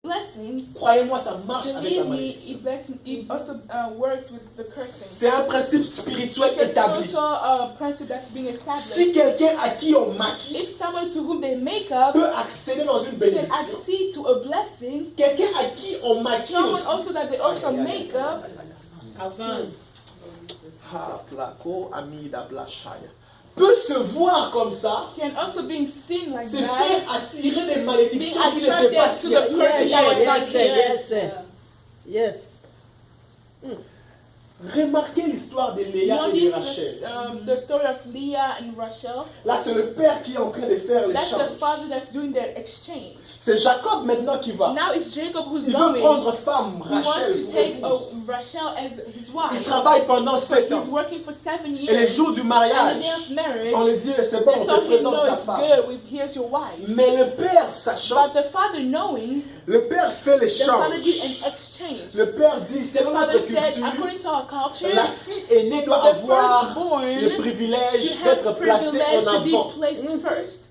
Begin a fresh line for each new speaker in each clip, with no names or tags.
blessing,
croyez-moi, ça marche avec la
believe me,
malédiction.
it also works with the cursing.
C'est un principe spirituel
It's a
établi.
spiritual principle that's being established.
Si quelqu'un à qui on maquille
If someone to whom they make up
peut accéder dans une
can
bénédiction,
accede to a blessing,
quelqu'un à qui on maquille
someone
aussi,
also that they also make up
peut se voir comme ça,
can also be seen like
se
that,
faire attirer des
being
malédictions qui n'étaient pas
attracted to the
sérieuses.
curse that was not here.
Yes.
Remarquez l'histoire de Léa et de
Notice
Rachel.
the story of Leah and Rachel.
Là, c'est le père qui est en train de faire
That's the
l'échange.
father that's doing the exchange.
C'est Jacob maintenant qui va.
Now it's Jacob who's
Il veut
going.
prendre femme,
He wants
Rachel,
to
pour
take
épouse.
Rachel as his
Il
wife.
travaille pendant 7 ans.
He's working for 7
Et les
years.
jours du
And
mariage,
the day of marriage,
on lui dit, c'est bon, on
they
te
told him,
présente
no,
ta
it's
femme.
good. Here's your wife.
Mais le père, sachant,
But the father knowing,
le père fait
the father
l'échange.
did an exchange.
Le père dit,
The
selon notre
father said,
culture,
according to our culture,
la fille aînée doit
the
avoir
firstborn
le privilège
should have
d'être placée
privilege
en
to be
avant.
placed first.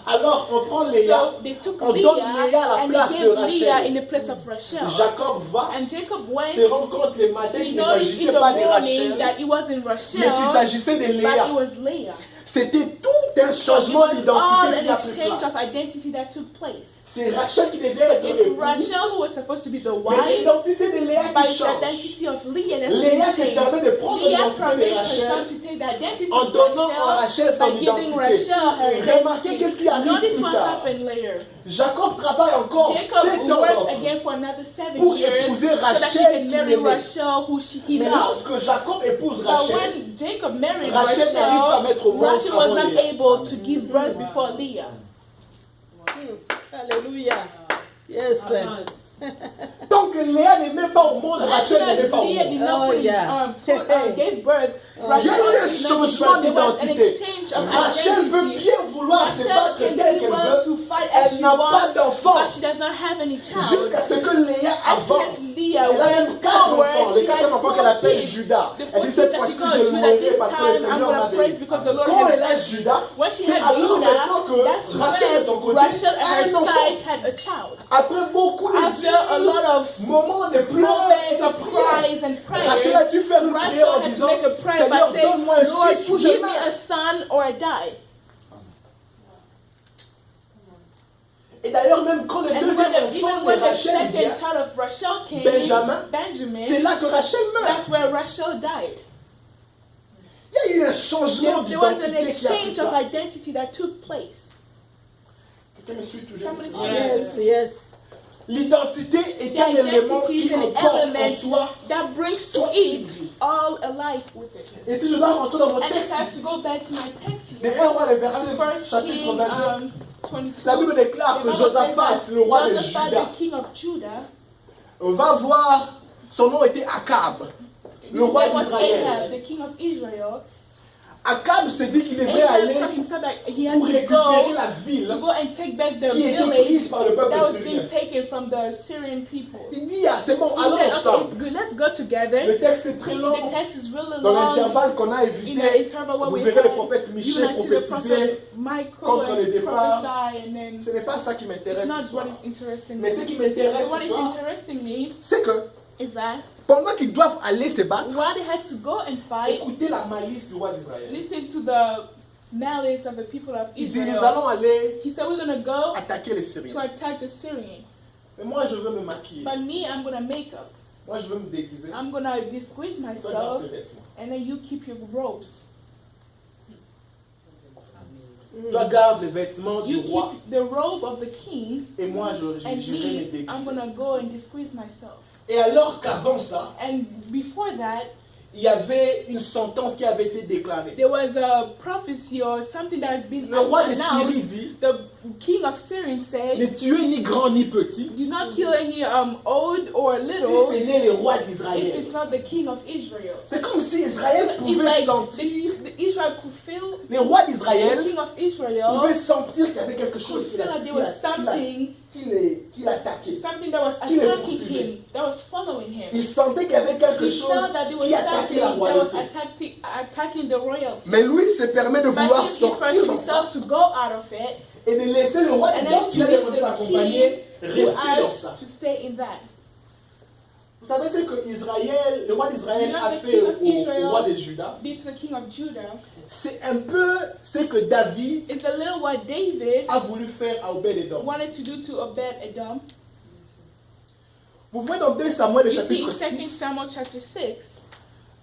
Alors, on prend Léa,
So they took
on donne
Leah
Léa à la
and
place
they
de
gave Leah
Rachel.
in the place of Rachel.
Jacob va,
And Jacob went.
se rend compte le matin
He
qu'il ne
noticed in
s'agissait
the
pas de
morning
Rachel,
that it wasn't
mais qu'il
Rachel,
s'agissait de
but it
Léa.
was Leah.
C'était tout un
So it
changement
was all
d'identité
an
qui a pris
exchange of
place.
identity that took place.
C'est Rachel qui devait être
It's
l'épouse,
Rachel who was supposed to be the
mais c'est
wife,
l'identité de Léa
but
qui
it's the
change.
identity of Leah that's
Léa
been
se
changed.
permet de prendre
Leah
l'identité de
permits herself
Rachel
to take the identity
en
of
donnant à
Rachel
Rachel son
by giving
identité.
Rachel her
Remarquez
identity.
qu'est-ce qui arrive
Notice
plus
what
tard.
happened later.
Jacob travaille encore 7
Jacob
ans
worked
d'autre.
again for another 7
Pour
years
épouser
so that he
Rachel
can
qu'il
marry
aimait.
Rachel who he
Mais
loved.
lorsque Jacob épouse
But
Rachel,
when Jacob married
Rachel n'arrive pas à mettre au
Rachel,
monde
Rachel was
avant
not
Léa.
able to give birth before Leah.
Hallelujah. Yes.
Tant que Léa n'aimait pas au monde,
So as
Rachel
soon
n'aimait
as
pas au
Leah
monde.
did not
Oh, yeah.
gave birth,
Il y
Rachel
a eu un
did not give
changement
birth. There was an
d'identité.
exchange of
Rachel peut
identity.
bien vouloir se
Rachel
battre
can
tel
be
qu'elle
well
veut.
to fight as
Elle
she
n'a pas
wants,
d'enfant.
but she does not have any child.
Jusqu'à ce que Léa
As soon
avance.
as Leah
Elle a même
went
4
forward,
enfants. Les
she
4
had
enfants
4
qu'elle appelle
kids.
Judas.
The
Elle
fourth
dit
kid
cette
that
fois-ci
she
je
called
le
Judah,
mourrai
this
parce que le
time I'm
Seigneur
going
m'a
to praise
béni.
because the Lord
Quand
has
elle a
blessed me.
Judas,
When she
c'est
had
alors
Judah,
maintenant que
that's
Rachel de son
when
côté
Rachel
a
at her
un enfant.
side had a child.
Après beaucoup de
After a lot
durs
of
moments de pleurs et
moments
de
of
prières,
cries and
Rachel a
prayers,
dû faire une prière en
Rachel had to
disant
make a prayer
Seigneur,
by saying,
donne-moi un
Lord,
fils ou je
give me
meurs.
a son or I die.
Et d'ailleurs, même quand le
And
deuxième
even
enfant de
when the
Rachel
second
vient,
child of Rachel came,
c'est
Benjamin,
là que Rachel meurt.
that's where Rachel died.
Il y a eu un changement
There was an
d'identité qui a pris
exchange of
place.
identity that took place.
Quelqu'un me suit toujours.
Somebody
Yes. Yes.
L'identité est
The
un élément
identity is
qui
an
emporte en
element
soi.
that brings to it all alive with it.
Et si je dois rentrer dans mon
And if
texte
I have to
ici,
go back to my text
de
here,
1 roi, le verset
of First
chapitre
King
22,
22,
la Bible déclare
the
que
Bible says
Josaphat,
that
le roi de
Josaphat,
Juda,
the king of Judah,
va voir, son nom était Akab, le roi
was
d'Israël.
Ahab, the king of Israel.
Akab se dit qu'il devrait
Ahab
aller
told himself that he had
pour
to
récupérer
go
la ville
to go and take back the
qui était
village
prise par le
that
peuple
was
syrien.
being taken from the Syrian people.
Il dit, ah, c'est bon,
He
allons
said, okay,
ensemble.
it's good, let's go together.
Le texte est très long.
The text is really
Dans
long.
l'intervalle qu'on a
In
évité,
the interval where
vous
we
verrez le
had,
prophète
you
Michel
and see the
prophétiser.
prophet Michael
contre le
and
départ.
prophesy, and then
Ce n'est pas ça qui
it's
m'intéresse
not
ce soir.
what is interesting
Mais
me.
ce qui m'intéresse
What
ce
is
soir,
interesting me
c'est que
is that
pendant qu'ils doivent aller se battre,
while they had to go and fight,
écoutez la malice du roi d'Israël.
listen to the malice of the people of
Il dit, nous
Israel.
allons aller
He said, we're going to go
attaquer les
to
Syriens.
attack the Syrian.
Mais moi, je veux me maquiller.
But me, I'm going to make up.
Moi, je veux me déguiser.
I'm going to disguise
Toi, garde
myself,
tes vêtements.
and then you keep your robes.
Toi, garde les vêtements du
You
roi.
keep the robe of the king,
Et moi,
and
j'irai me
me, I'm going
déguiser.
to go and disguise myself.
Et alors qu'avant ça,
And before that,
il y avait une sentence qui avait été déclarée.
there was a prophecy or something that has been
Le roi de Syrie
announced.
dit,
The king of Syria
ne
said,
tuez ni grand ni petit,
do not kill any old or
si
little
ce n'est le roi
if
d'Israël.
it's not the king of Israel.
C'est comme si Israël
It's
pouvait
like
sentir,
the Israel could feel,
les rois
the
d'Israël
king of Israel
pouvaient sentir qu'il y avait quelque
could
chose
feel that there was
qui l'attaquait.
something that was
Qui le
attacking
poursuivait.
him, that was following him.
Il sentait qu'il y avait quelque
He
chose
felt that there was
qui attaquait
something
la
that was
royauté.
attacking the royalty.
Mais lui se permet de
But
vouloir
he forced
sortir dans ça
himself to go out of it
et de laisser le roi
and
de
then
Dieu qui a demandé d'accompagner Restez dans
asked
ça.
to stay in that?
Vous savez ce que Israël, le roi d'Israël
You know,
a
the
fait
king of
au
Israel
roi de Juda?
Did to the king of Judah.
C'est un peu ce que David
It's a little what David
a voulu faire à Obed-Edom.
wanted to do to Obed-Edom.
Vous voyez dans 2 Samuel, le
You see in
chapitre
2
6,
Samuel chapter 6,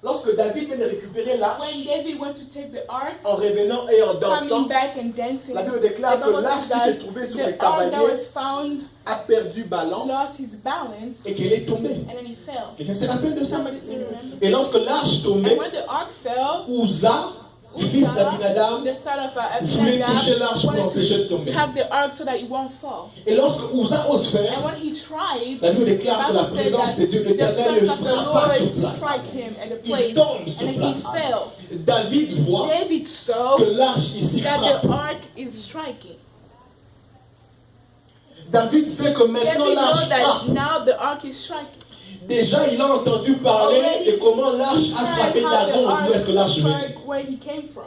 lorsque David vient de récupérer l'arche,
when David went to take the ark,
en revenant et en dansant,
coming back and dancing,
la Bible déclare
the
que
Bible
l'arche
says
qui se
that
trouvait sur les
the ark that
cavaliers
was found
a perdu balance
lost his balance
et qu'elle est tombée.
and then he fell.
Quelqu'un se rappelle de ça?
Somebody still remember?
Et lorsque l'arche tombait,
And when the ark fell,
Uza, fils d'Abinadab,
the son of
voulait toucher l'arche pour
wanted
l'empêcher de
to
tomber.
tap the ark so that it won't fall.
Et lorsque Uza ose
And
faire,
when he tried,
la Bible déclare que la
Bible says
présence
that
de Dieu,
the
l'Éternel, le
presence of the
frappa
Lord
sur
struck
place.
him at the
Il
place,
tombe
and
sur
then he
place.
fell.
David voit
David saw
que l'arche ici
that
frappe.
the ark is striking.
David sait que maintenant
David
l'arche
knows that
frappe.
now the ark is striking.
Déjà, il a entendu parler de comment l'arche a frappé Dagon, d'où est-ce que l'arche venait.
struck where he came from.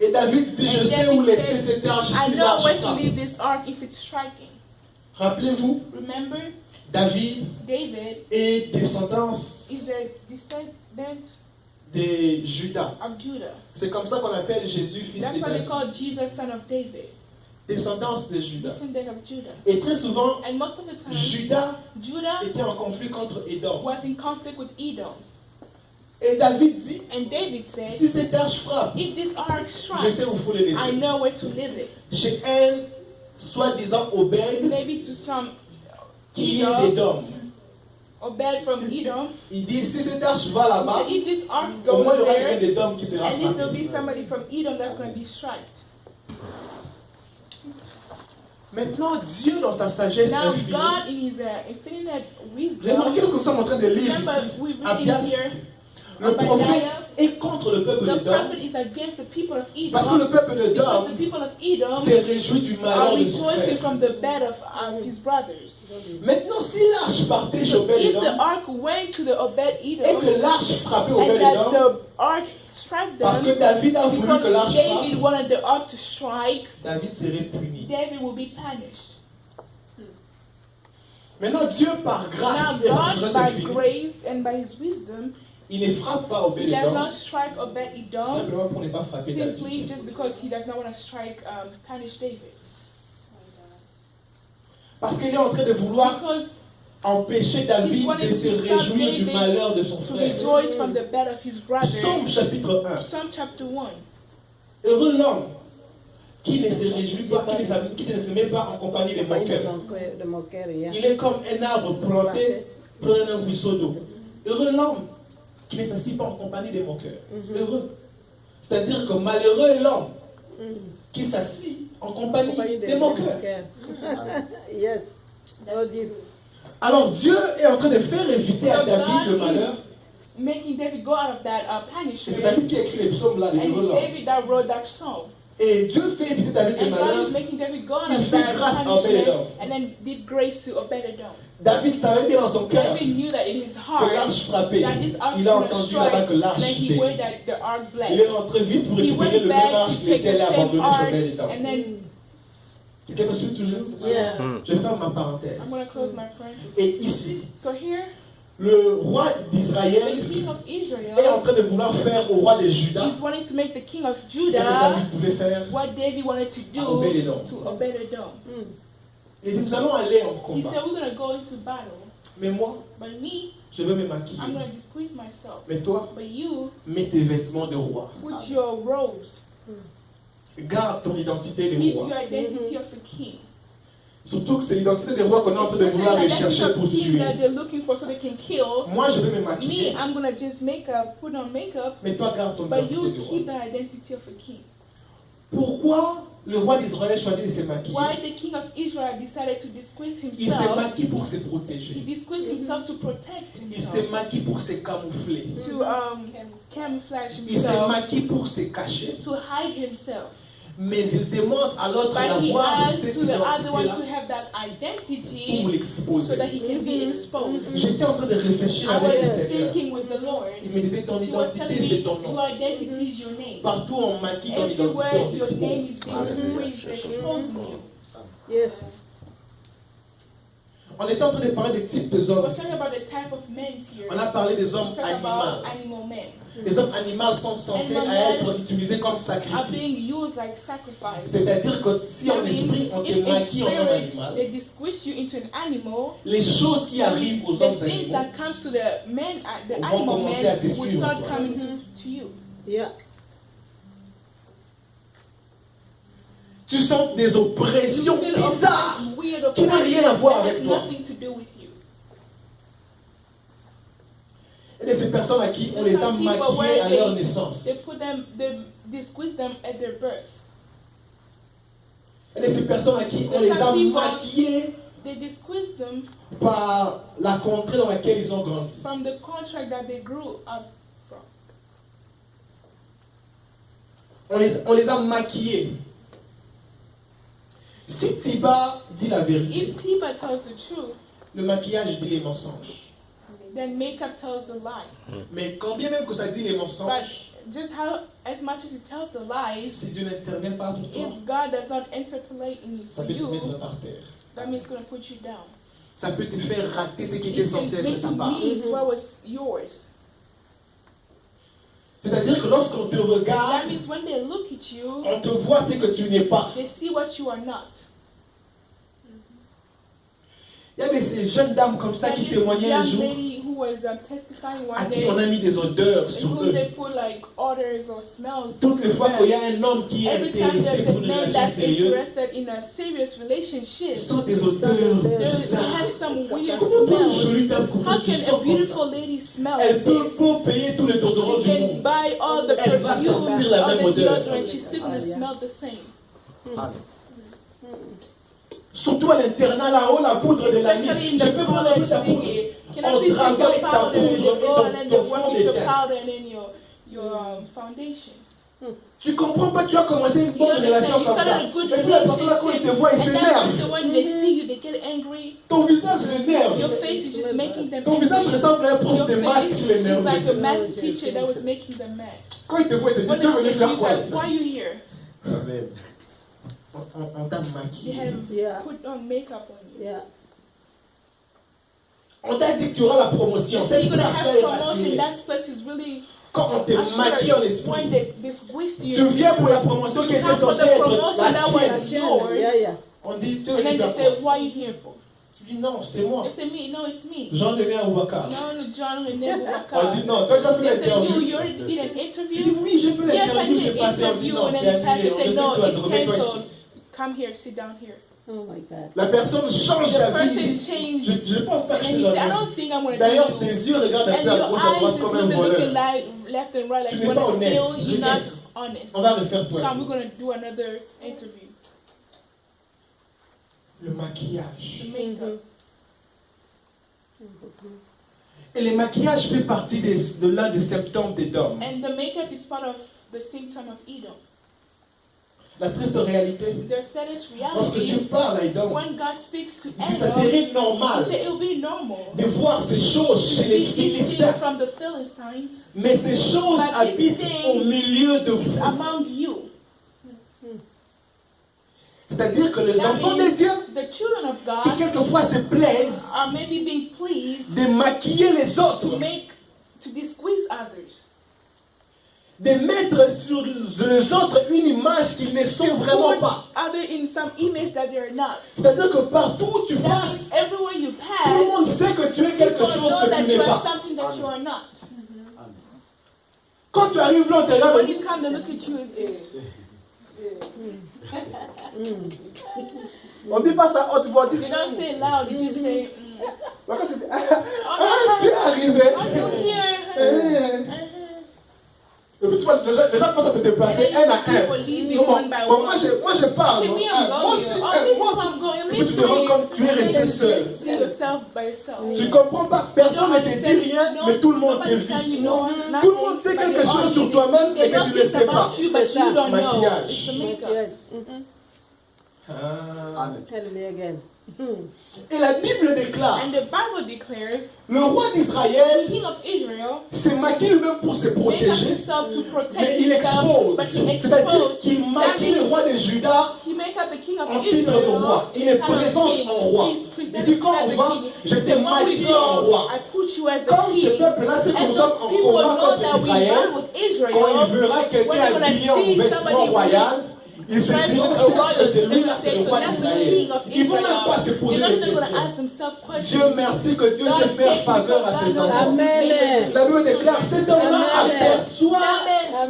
Et David dit, je
And
sais
David
où laisser
said,
cette arche
I
si
know
l'arche
where to
frappe.
leave this ark if it's striking.
Rappelez-vous,
Remember,
David
David
est descendance
is the descendant
de Judas.
of Judah.
C'est comme ça qu'on appelle Jésus, fils
That's
de
why they
David.
call Jesus son of David.
Descendance de Judas.
Descendant of Judah.
Et très souvent,
And most of the time,
Judas
Judah
était en conflit contre Édom.
was in conflict with Edom.
Et David dit,
And David said,
si cette arche frappe,
if this ark
je
strikes,
sais où il faut le
I
laisser.
know where to leave it.
Chez un soi-disant Obed
Maybe to some
qui est
Edom,
d'Édom.
Obed from Edom.
Il dit, si cette arche va
So
là-bas,
if this ark
au moins il y
goes
aura quelqu'un
there,
d'Édom qui sera
at least there'll
frappé.
be somebody from Edom that's going to be struck.
Maintenant, Dieu dans sa sagesse
Now
infinie,
God in his infinite
remarquez
wisdom,
que nous sommes en train de lire ici.
remember we're reading
Abias,
here,
le prophète est contre le peuple
the
d'Édom
prophet is against the people of
parce que le
Edom
peuple
because
d'Édom
the people of Edom
s'est réjoui du malheur
are
de son
rejoicing
frère.
from the bed of his brothers.
Maintenant, si l'arche partait chez
So if the
Obed-Édom
ark went to the Obed
et
Edom
que l'arche frappait
and that
Obed-Édom,
the ark struck
parce que
them
David a voulu que
because
l'arche
David
frappe,
wanted the ark to strike,
David serait puni.
David will be punished.
Maintenant, Dieu par
Now
grâce et par sa
God,
sagesse
by
infinie,
grace and by his wisdom,
il ne frappe pas
he does
Obed-Édom
not strike Obed-Edom
simplement pour ne pas frapper David.
simply just because he does not want to punish David.
Parce qu'il est en train de vouloir
Because
empêcher David de se réjouir du malheur de son
to
frère.
rejoice from the bed of his brother.
Psaume chapitre 1.
Psalm chapter 1.
Heureux l'homme qui ne se réjouit pas, qui ne se met pas en compagnie des moqueurs.
De mon cœur, yeah.
Il est comme un arbre planté près d'un ruisseau d'eau. Heureux l'homme qui ne s'assied pas en compagnie des moqueurs. Heureux. C'est-à-dire que malheureux est l'homme qui s'assit en compagnie des moqueurs.
Yes. Oh, Dieu.
Alors Dieu est en train de faire éviter à
So
David le
God
malheur.
is making David go out of that
Et c'est
punishment.
David qui a écrit les psaumes là, les
And
heureux
it's
l'homme.
David that wrote that psalm.
Et Dieu fait éviter David le
And God
malheur.
is making David go out
Il
of
fait
that
grâce à
punishment
Obed-Edom.
and then did grace to Obed-Edom.
David savait bien dans son cœur
David knew that in his
que
heart
l'arche frappait.
that this ark
Il a
was
entendu
destroyed,
là-bas que
and
l'arche
then he
bénit.
went that the ark
Il est
blessed.
rentré vite pour
He
récupérer
went
le même
back
arche
to
qui
take
était
the
là
same
abandonné
ark
chez Obed-Edom.
and then
Quelqu'un me suit toujours?
Yeah.
Je vais faire ma parenthèse.
I'm going to close my parenthesis.
Et ici,
So here,
le roi
the
d'Israël
king of
est en
Israel
train de vouloir faire au roi de Juda
is wanting to make the king of
ce que
Judah
David voulait faire.
what David wanted to do
Obed-Edom.
to Obed-Edom.
Et nous allons aller en
He
combat.
said, we're going to go into battle,
Mais moi,
but me,
je vais me
I'm
maquiller.
going to disgrace myself.
Mais toi,
But you,
mets tes vêtements de roi.
put your robes,
Garde ton identité de
keep
roi.
your identity of a king.
Surtout que c'est l'identité des rois qu'on est en train de vouloir
Especially the
rechercher
identity
pour
of king
tuer.
that they're looking for so they can kill.
Moi, je vais me
Me,
maquiller.
I'm going to just put on makeup,
Mais toi, garde ton
but
identité
you
de roi.
keep the identity of a king.
Pourquoi le roi d'Israël choisit de se
Why
maquiller?
the king of Israel decided to disgrace
Il se
himself?
maquille pour se
He
protéger.
disgraced himself to protect
Il se
himself,
maquille pour se camoufler.
to camouflage
Il se
himself,
maquille pour se cacher.
to hide himself.
Mais il demande à l'autre
But he
d'avoir
asked
cette
to the other one
identité-là
to have that
pour
identity so
l'exposer.
that he can be exposed.
J'étais en train de réfléchir
I
avec le
was
Seigneur.
thinking with the Lord.
Il me disait, ton
He was
identité,
telling
c'est
me,
ton nom.
your identity is your name.
Partout on maquille ton identité,
Everywhere
on
your name is
t'expose.
being disgraced, they're exposing you.
Yes.
On était en train de parler des types de hommes.
We're talking about the type of men here.
On a parlé des hommes
We're talking about
animaux.
animal men.
Les hommes animaux sont censés
Animal
être
men
utilisés comme
Are being
sacrifice.
used like sacrifice.
C'est-à-dire que si en
That means
esprit on te
if in
maquille en homme
spirit
animal,
they squeeze you into an animal,
les choses qui arrivent aux hommes
the things
animaux
that comes to the men, the
vont
animal
commencer à
men, will
détruire
start
toi.
coming to you.
Yeah.
Tu sens des
You
oppressions
feel
bizarres
weird
qui n'ont rien à voir
that has
avec toi.
nothing to do with you.
Et de ces personnes à qui on
There's
les a
some people
maquillées
where
à leur naissance.
they squeeze them at their birth.
Et de ces personnes à qui on
There's
les a
some people-
maquillées
They squeeze them
par la contrée dans laquelle ils ont grandi.
from the contract that they grew up from.
On les a maquillés. Si Tiba dit la vérité,
If Tiba tells the truth,
le maquillage dit les mensonges.
then makeup tells the lie.
Mais quand bien même que ça dit les
But
mensonges,
just as much as it tells the lies,
si Dieu n'intervient pas pour toi,
if God does not interpolate in
ça
for
peut te mettre
you,
par terre.
that means it's going to put you down.
Ça peut te faire rater ce qui était
It
censé
can
être
make
ta
you
part.
miss what was yours.
C'est-à-dire que lorsqu'on te
That
regarde,
means when they look at you,
on te voit ce que tu n'es pas.
they see what you are not.
Il y a ces jeunes dames comme ça
And
qui
this
témoignaient un
young
jour,
lady who was testifying
à
one
qui
day,
on a mis des odeurs
in
sur
whom
eux.
they put like odors or smells.
Toutes les fois qu'il y a un homme qui est
Every time
intéressé
there's a
pour une
man
relation
that's
sérieuse,
interested in a serious relationship,
ils sentent des odeurs
they
bizarres.
have some weird
Comment peut une
smells.
jolie dame
How
couper du
can
sang
a
comme
beautiful
ça?
lady smell
Elle
like
peut
this?
pas payer tous les déodorants
She
du
can
monde.
buy all the
Elle va
perfumes,
sentir la
all
même
the
odeur.
deodorant, she's still gonna smell the same.
Surtout à l'internat là-haut, la poudre de la
Especially
nuit.
in
Je
the
peux prendre
college
ta poudre.
thingy. Can I
On
please take your
travaille ta
powder and
poudre
you
et
go and then
ton
you
fond
work
de
with your
teint.
powder and then your foundation.
Tu comprends pas, tu as commencé une
You
bonne
understand?
relation
You
comme ça.
started a good
Et puis la personne là, quand il te
relationship,
voit, il
and that
s'énerve.
person, when they see you, they get angry.
Ton visage
Your
l'énerve.
face is just making them
Ton visage
angry.
ressemble à un prof
Your
de maths
face
qui
is
l'énerve.
like a math teacher that was making them mad.
Quand il te voit, il te dit,
When
tu
they
es
look
venu
at
faire
you,
quoi?
says, why are you here?
Amen.
On t'a
They
maquillé.
have
Yeah.
put on makeup on you.
Yeah.
On t'a dit que tu auras la promotion.
So
Cette
you're gonna
place-là
have
est
promotion.
rassurée.
That place is really
Quand on te
assured.
maquille en
When
esprit,
they squeeze you,
tu viens pour la promotion qui
you
était
come for
censée
the
être
promotion
la
that was
tienne.
yours.
Yeah, yeah.
On dit, tu es
And then
venu
they
faire
say,
quoi?
what are you here for?
Tu dis, non, c'est moi.
They say, me, no, it's me.
Jean-René Aboubakar.
No, John René
On dit,
Boubacar.
non, tu as déjà fait
They say, you,
l'interview.
you already did an
Tu dis,
interview?
oui, j'ai fait
Yes, I
l'interview,
did
c'est
an
passé. On dit,
interview,
non,
and
c'est
then the
annulé.
pastor
On
said, no,
devait
it's
remets-toi ici.
cancelled. Come here, sit down here.
Oh my God.
La personne change
The
ta vie.
person changed.
Je ne pense pas
And
que
then
je
he
te
said, I
donne.
don't think I'm going to
D'ailleurs,
do you.
tes yeux regardent un
And
peu à
your
gauche, à droite
eyes is
comme un
looking
voleur.
like left and right, like
Tu
you
n'es
want
pas
to
honnête.
steal, you're not
Regarde.
honest.
On va refaire toi.
Come, we're going to do another interview.
Le maquillage.
The makeup.
Et le maquillage fait partie de l'un des symptômes des dômes.
And the makeup is part of the symptom of Edom.
La triste réalité,
The saddest
lorsque tu
reality,
parles à Edom,
when God speaks to
ça
Edom,
serait normal
he said it will be normal
de voir ces choses
to
chez les
see these things
Philistins.
from the Philistines
Mais ces choses
But these
habitent
things
au milieu de vous.
among you.
C'est-à-dire que les
That
enfants de
means
Dieu,
the children of
qui
God
quelquefois se plaisent
are maybe being pleased
de maquiller les autres,
to squeeze others.
de mettre sur les autres une image qu'ils ne sont vraiment
Put
pas.
other in some image that they're not.
C'est-à-dire que partout où tu
That
passes,
means everywhere you
tout le monde
pass,
sait que tu es quelque
people
chose
know
que
that
tu
you
n'es
are
pas.
something that you are not.
Quand tu arrives là, on te
When
regarde.
you come to look at you,
On dit pas ça haute voix.
you don't say it loud, you just say,
Quand tu dis, ah, tu es arrivé.
are you here?
Eh. Et puis tu vois, les gens commencent à se déplacer un à
People
un.
leaving
Bon,
one by
bon,
one.
moi je parle.
Okay, me,
Ah,
I'm
moi
going.
aussi,
Oh, me,
moi
too,
aussi.
I'm going.
Et
Me
puis tu
too.
te rends compte, tu es
And then
resté
you
seul.
just see yourself by yourself.
Tu comprends pas, personne ne te dit rien, mais tout le monde t'évite. Tout le monde sait quelque chose sur toi-même et que tu ne sais pas.
But you don't know.
Maquillage.
It's the makeup.
Yes.
Ah.
Amen.
Tell me again.
Et la Bible déclare,
And the Bible declares
le roi
the
d'Israël
king of Israel
s'est maquillé lui-même pour se
made up
protéger,
himself to protect
mais il
himself,
expose.
but he
C'est-à-dire
exposed.
qu'il
That
maquille le
means
roi de Juda
he make up the king of
en titre de
Israel.
roi. Il est
kind of
présent
king.
en roi.
He's
Il
presented
dit quand
as
on
a
va,
king.
je
So
t'ai
when we
maquillé en
go,
roi.
I put you as a
Comme ce
king.
peuple-là, c'est que
And
nous sommes
those
en
people
combat
know
contre
that we
Israël.
battle with Israel.
Quand il verra quelqu'un
When they're gonna
habillé en
see
vêtements
somebody
royaux, il se
dressed
dira
with a
certes
royal,
que c'est lui là,
they
c'est le
say, so
roi
that's the
d'Israël.
king of
Ils ne vont même pas se
Israel.
poser
They're
des
not even going to
questions.
ask themselves
Dieu
questions.
merci que Dieu sait faire faveur à ses enfants.
Amen.
La Bible déclare, cet homme-là aperçoit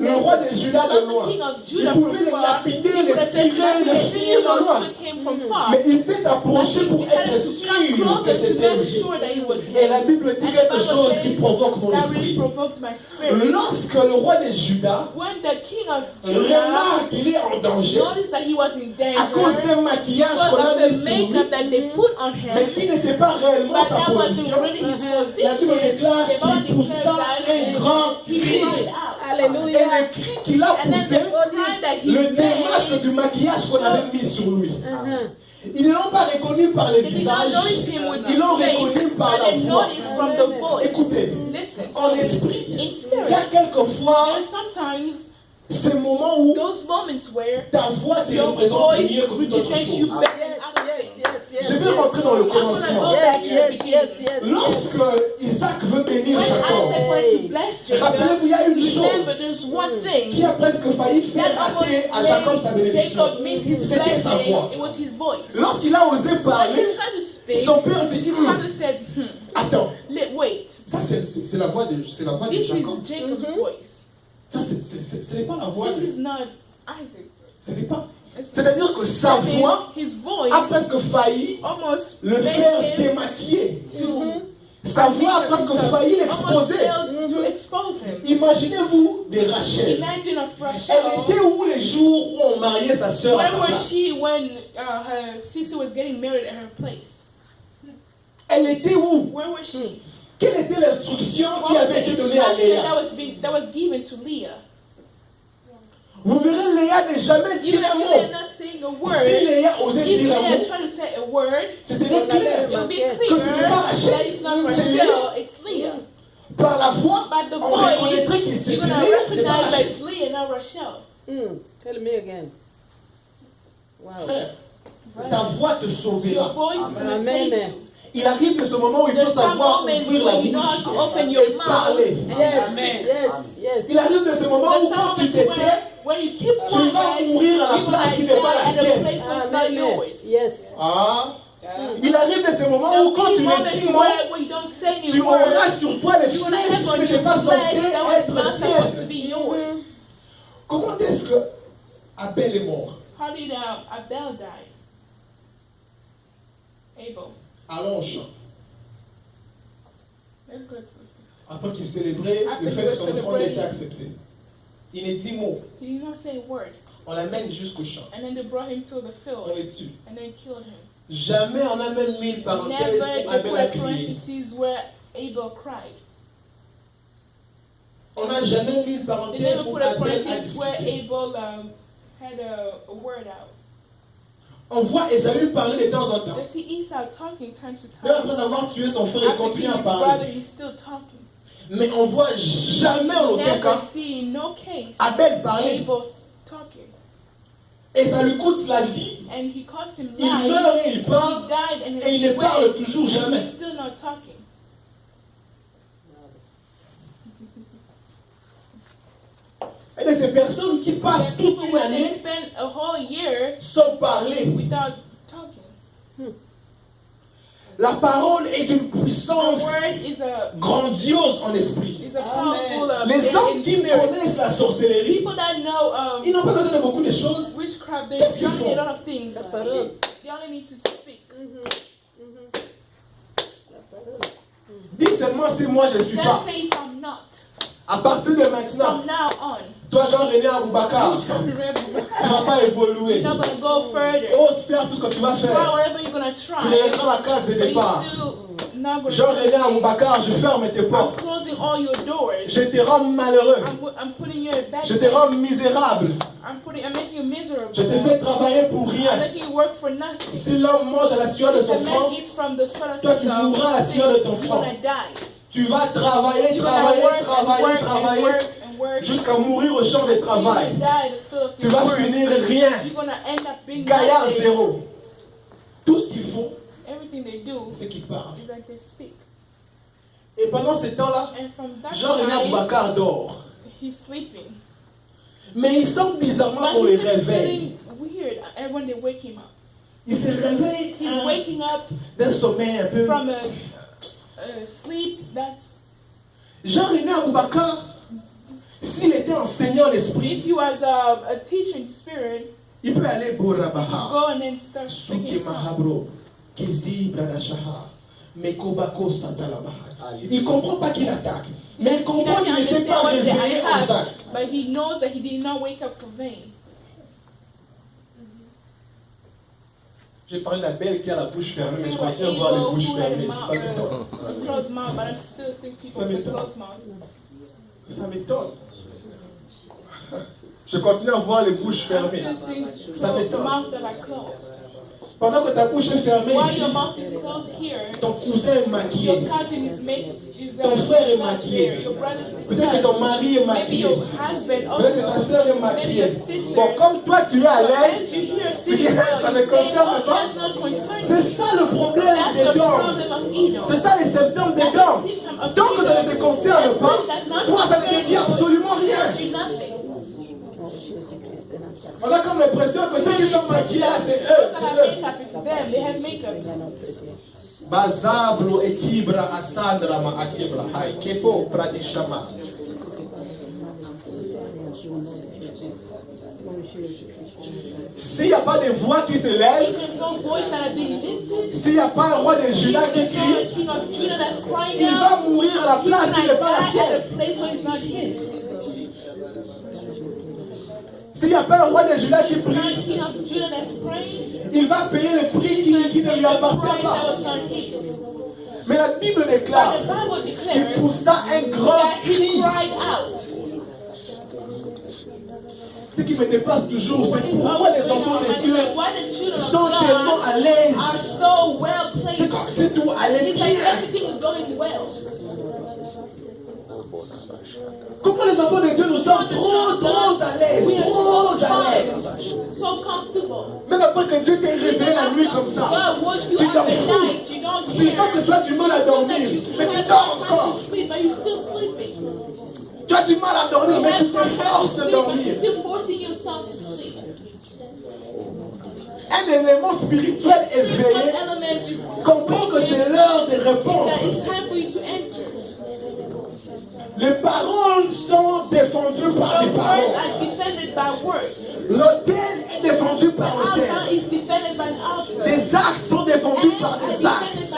le roi de Juda de loin.
The king of
Il
Judah
pouvait
from
les
far.
lapider,
He
les
could have just
tirer, les finir de loin.
shoot him from far.
Mais il s'est approché pour être
Decided to
sûr
come
que
closer to
c'était
make
lui.
sure that he was
Et la
him.
Bible dit
And the
quelque
Bible
chose qui
says
provoque mon
that really
esprit.
provoked my spirit.
Lorsque le roi de Juda
When the king of Judah
remarque qu'il est en danger
noticed that he was in
à cause
danger
d'un maquillage
because
qu'on a
of
mis
the
sur lui,
makeup that they put on
mais
him,
qui n'était pas réellement
but
sa
that wasn't
position,
really his
la
position.
Bible déclare
The Bible
qu'il poussa
declares that
un grand
he
cri.
cried out.
Et
Alléluia.
le cri qu'il a
And then
poussé
the cry that he
le démasque
made,
du maquillage qu'on avait mis sur lui. Ils ne l'ont pas reconnu par les
they did not
visages,
notice him with
ils l'ont
his
reconnu
face,
par
but
la
they
voix.
noticed from the voice.
Écoutez,
Listen,
en esprit,
in
il y a
spirit,
quelquefois
there's sometimes
ces moments où
those moments where
ta voix te
your
représente
voice
mieux que toute autre
represents you
chose.
better
Yes,
than other
yes,
things.
yes, yes.
Je vais rentrer dans le
I'm gonna
commencement.
go
Yes,
back to the
yes,
beginning.
yes, yes.
Lorsque Isaac veut bénir
When
Jacob,
Isaac wanted to bless Jacob,
rappelez-vous, il y a une
remember
chose
there's one thing
qui a presque failli faire
that
rater à
almost
Jacob sa
made
bénédiction.
Jacob miss his
C'était sa
blessing.
voix.
It was his voice.
Lorsqu'il a osé
When he
parler,
tried to speak,
son père dit
his father said,
attends,
wait,
ça c'est la voix de
this
Jacob.
is Jacob's voice.
Ça ce n'est pas la voix
This
de...
is not Isaac's.
Ce n'est pas.
It's-
C'est-à-dire que sa
That means
voix
his voice
a presque failli
almost
le
made
faire
him
démaquiller.
to
Sa voix a presque failli
almost
l'exposer.
failed to expose him.
Imaginez-vous des Rachel.
Imagine a fresh
Elle était où les jours où on mariait sa sœur à
Where
sa
was
place?
she when her sister was getting married at her place?
Elle était où?
Where was she?
Quelle était l'instruction
What
qui
was
avait
the
été donnée à
instruction
Léa?
that was given to Leah?
Vous verrez Léa n'est jamais dit
Even
un
if
mot.
Leah not saying a
Si
word,
Léa osait
if
dire un
Leah
mot,
tried to say a word,
ce serait clair.
it would be
Que
clear
ce n'est pas Rachel,
that it's not
c'est
Rachel, it's Leah.
Par la voix,
But the
on
voice,
reconnaîtrait que c'est
you're gonna
Léa, c'est pas
recognize that
Rachel.
it's Leah, not Rachel.
Tell me again. Wow.
Frère, ta voix te
Your
sauvera.
voice is gonna
Amen.
save you.
Il arrive de ce moment où il faut
There's some
savoir
moments
ouvrir la
when you know how to
bouche
open your
et
mouth
parler.
Yes,
Amen.
yes, yes.
Il arrive de ce moment
There's
où
some
quand tu
moments
t'étais,
where when you keep
tu vas
quiet,
mourir à la
you're
place
gonna
qui
die
n'est pas la
at a
sienne.
place where it's not
Amen.
yours.
Yes.
Ah. Il arrive de ce moment
There'll
où quand
be
tu
moments
ne dis mot,
where you don't say any
tu
words,
auras sur toi les
you're gonna
flèches
have
qui
on
n'étaient
your
pas
flesh
censées
that was
être
not supposed to
siennes.
be yours.
Comment est-ce que Abel est mort?
How did Abel die? Abel.
Allons au chant.
Let's go.
Après qu'il célébrait le fait que son offrande était acceptée. Il ne dit mot.
He did not say a word.
On l'amène jusqu'au champ.
And then they brought him to the
On
field
le tue.
and they killed him.
Jamais on n'a même mis une parenthèse
Never
où
they
Abel
put
a
a
crié.
parenthesis where Abel cried.
On n'a jamais mis une
They
parenthèse
never
où
put a
Abel a
parenthesis where
discuté.
Abel had a word out.
On voit Esaü parler de temps en temps.
They see Esau talking time to
Même
time.
après avoir tué son frère, il
After
continue
killing
à
his brother,
parler.
he's still talking.
Mais on voit jamais en aucun
Never
cas
see in no case
Abel parler.
Abel's talking.
Et ça lui coûte la vie.
And he cost him
Il
life.
meurt et il
He
part.
died and
Et il ne
he
parle
went.
toujours jamais.
He's still not talking.
Et de ces personnes qui passent
There are
toute
people
une
when they
année
spend a whole year
sans parler.
without talking.
La parole est une
The
puissance
word is a
grandiose en esprit.
powerful
Les hommes
in
qui
spirit.
connaissent la sorcellerie,
People that know
ils n'ont pas besoin de beaucoup de choses.
witchcraft, they
Qu'est-ce qu'ils
don't need a
font?
lot of things.
La parole.
They only need to speak.
Dis seulement si moi je ne suis pas.
Just say if I'm not.
À partir de maintenant,
From now on,
toi Jean-René Aboubakar,
you
tu ne vas pas évoluer.
you're not gonna go further.
Ose faire tout ce que tu vas
Try
faire.
whatever you're gonna
Tu
try.
deviendras la case de
But you
départ.
still not going
Jean-René Aboubakar, je ferme tes
I'm
portes.
closing all your doors.
Je te rends malheureux.
I'm putting you in bad
Je te rends misérable.
I'm making you miserable.
Je te fais travailler pour
I'm
rien.
making you work for nothing.
Si l'homme mange à la sueur de
If
son
the
front,
man eats from the sweat of
toi
his
tu mourras à la sueur de ton
you're
front.
gonna die.
Tu vas travailler,
You're gonna
travailler,
work and
travailler,
work and
travailler,
work and work.
jusqu'à mourir au champ de
You're
travail.
gonna die the field of
Tu
your
vas
work.
finir rien.
You're gonna end up being
Gaillard
nothing.
zéro. Tout ce qu'ils font,
Everything they do
c'est qu'ils parlent.
is that they speak.
Et pendant ce temps-là,
And from that
Jean-René
time,
Aboubakar dort.
he's sleeping.
Mais il sent bizarrement
But
qu'on le
he's just
réveille.
feeling weird when they wake him up.
Il se réveille
He's waking up
d'un sommeil un peu.
from a sleep that's.
Jean-René Aboubakar, s'il était enseignant l'esprit,
If you was a teaching spirit,
il peut aller Borabaha,
go and then start
Suki
speaking tongues.
Mahabro, Kizi Bradashaha, Mekobako Satalabaha. Il ne comprend pas qu'il attaque, mais il
He
comprend
doesn't
qu'il ne s'est
understand
pas
what they
réveillé en vain.
attack, but he knows that he did not wake up for vain.
J'ai parlé de la belle qui a la bouche fermée, mais je
Saying
continue à
about
voir les
evil
bouches
who had
fermées.
a
C'est ça qui m'étonne.
a closed mouth, but I'm still seeing people
Ça
with
m'étonne.
closed mouth.
Ça m'étonne. Je continue à voir les bouches
I'm
fermées.
still seeing
Ça m'étonne.
mouths that are closed.
Pendant que ta bouche est fermée
While
ici,
your mouth is closed here,
ton cousin est
your
maquillé.
cousin is
Ton frère est
not
maquillé.
there. Your brother is
Peut-être que ton mari est
Maybe
maquillé.
your husband
Peut-être que ta
also.
soeur est
Maybe
maquillée.
your sister.
Bon, comme toi tu es à
As
l'aise,
you hear
tu dis
sitting
ça
well,
ne
you say,
concerne
oh,
pas.
that's not concerning
C'est
me.
ça le problème
That's
des
the
dons.
problem of Edom.
C'est ça les symptômes des dons. Tant que ça ne te concerne pas, toi ça ne te dit absolument rien. On a comme l'impression que ceux qui sont maquillés là, c'est eux. Bazablo ekibra asandra ma akibra. Hai kepo pradishama. S'il n'y a pas de voix qui se lève, s'il n'y a pas un roi de Juda qui crie, il va mourir à la place qui n'est pas la sienne. S'il n'y a pas un roi de Juda qui prie, il va payer le prix qui ne lui appartient pas. Mais la Bible déclare qu'il poussa un grand cri. Ce qui me dépasse toujours, c'est pourquoi les enfants de Dieu sont tellement à l'aise. C'est comme si tout allait bien. Comment les enfants de Dieu nous sommes trop à l'aise, trop à l'aise. Même après que Dieu t'ait réveillé la nuit comme ça, tu t'en fous. Tu sens que tu as du mal à dormir, mais tu dors encore. Tu as du mal à dormir, mais tu te forces de dormir. Un élément spirituel éveillé comprend que c'est l'heure de répondre. Les paroles sont défendues par les paroles. L'autel est défendu par l'autel. Des actes sont défendus par des actes.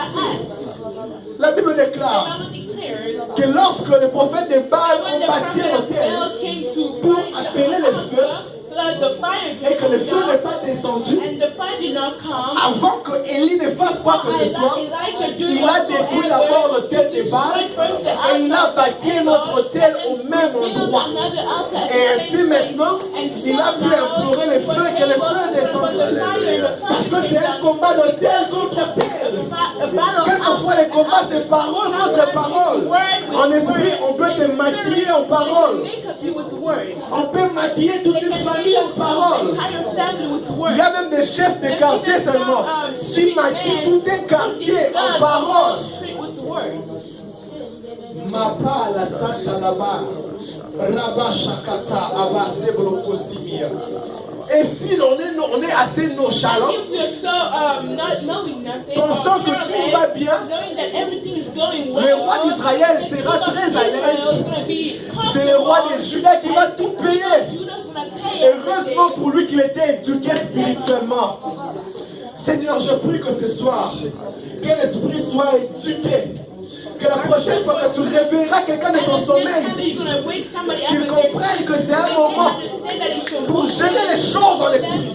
La Bible déclare que lorsque les prophètes de Baal ont bâti l'autel pour appeler le feu, et que le feu n'est pas descendu, avant que Élie ne fasse quoi que ce soit, il a détruit d'abord l'autel de Baal et il a bâti notre autel au même endroit. Et ainsi maintenant, il a pu implorer le feu et que le feu descende. Parce que c'est un combat d'autel contre autel. Quelquefois les combats c'est parole contre parole. En esprit, on peut te maquiller en parole. On peut maquiller toute une famille en parole. Il y a même des chefs de quartier seulement qui maquillent tout un quartier en parole. Mapa la santa là-bas. Rabba Shakata Abba Sebro Kosimia. Et si on est assez nonchalant, pensant que tout va bien, le roi d'Israël sera très à l'aise. C'est le roi de Juda qui va tout payer. Heureusement pour lui qu'il était éduqué spirituellement. Seigneur, je prie que ce soir, que l'esprit soit éduqué. Que la prochaine fois que tu réveilleras quelqu'un de son sommeil ici, qu'il comprenne que c'est un moment pour gérer les choses dans l'esprit.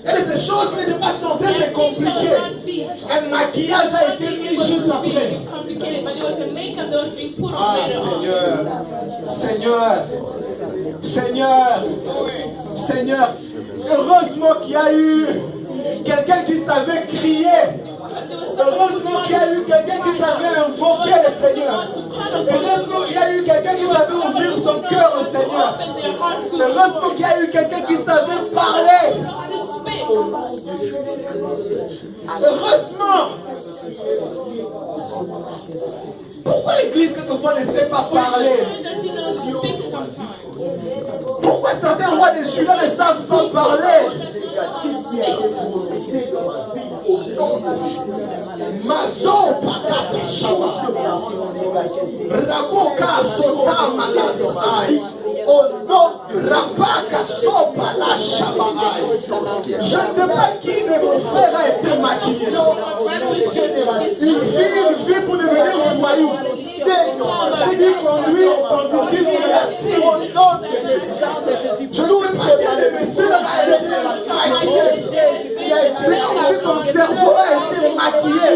Et ces choses n'étaient pas censées se compliquer. Un maquillage a été mis juste après. Ah Seigneur, Seigneur, Seigneur, heureusement qu'il y a eu quelqu'un qui savait crier. Heureusement qu'il y a eu quelqu'un qui savait invoquer le Seigneur. Heureusement qu'il y a eu quelqu'un qui savait ouvrir son cœur au Seigneur. Heureusement qu'il y a eu quelqu'un qui savait parler. Heureusement. Pourquoi l'église quelquefois ne sait pas parler? Pourquoi certains rois de Juda ne savent pas parler? Mazo pakata shaba Raboka sota malasai Ono rabaka sopa la shabaai. Je ne sais pas qui de mon frère a été maquillé. Il vit pour devenir voyou. C'est dit qu'on lui on dit qu'il attire au nom de Jésus. Je ne sais pas qui de mes soeurs a été maquillé. C'est comme si son cerveau a été maquillé.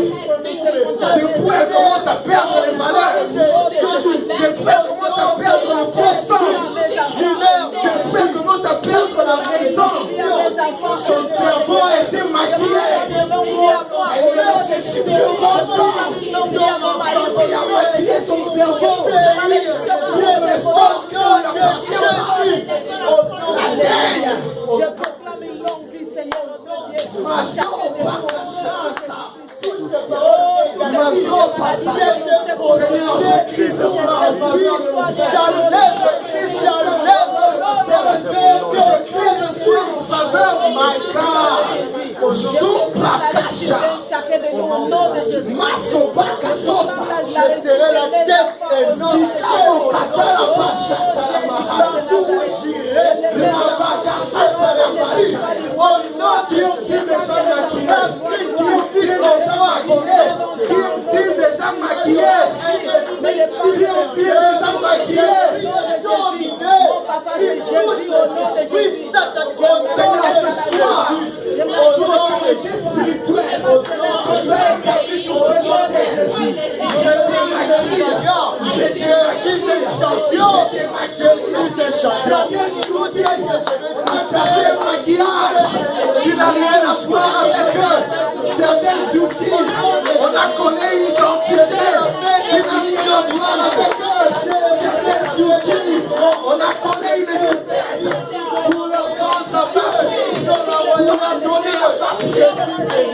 Depuis elle commence à perdre les valeurs. Depuis elle commence à perdre le bon sens. Depuis elle commence à perdre la raison. Son cerveau a été maquillé. Elle réfléchit plus au bon sens. Il a maquillé son cerveau. Pour le sort que la Jésus. La terre.
Je proclame une longue vie, Seigneur, notre Dieu.
Ma sopa,
chacun de nous au nom de Jésus.
je serai la tête ainsi qu'au katana au nom qui ont-ils déjà maquillé? Qui ont-ils déjà maquillé? Qui ont-ils déjà maquillé? Seigneur, ce soir, au nom de Dieu spirituel, qui n'a rien à voir avec eux. Certains outils, on a connu une identité qui n'a rien à voir avec eux. Certains outils, on a connu une identité pour leur vendre la papier, pour leur donner la papier.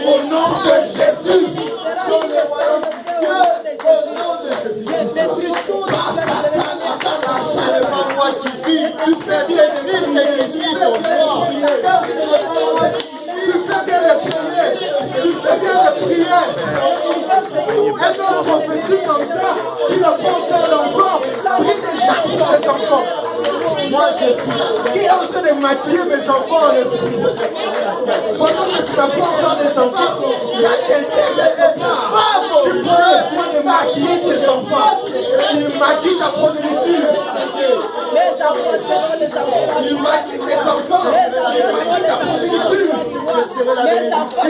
Au nom de Jésus. C'est pas moi qui vis, tu fais bien Christ qui vit ton corps. Tu fais bien de prier. Tu fais bien de prier. Un homme prophétique comme ça, qui n'a pas encore d'enfant, prie déjà pour ses enfants. Moi je suis là. Qui est en train de maquiller mes enfants en esprit? Pendant que tu n'as pas encore des enfants, il y a quelqu'un qui prend le soin de maquiller tes enfants. Il maquille ta progéniture.
Les enfants seront les enfants.
Il maquille tes enfants. Il maquille ta progéniture.
Les enfants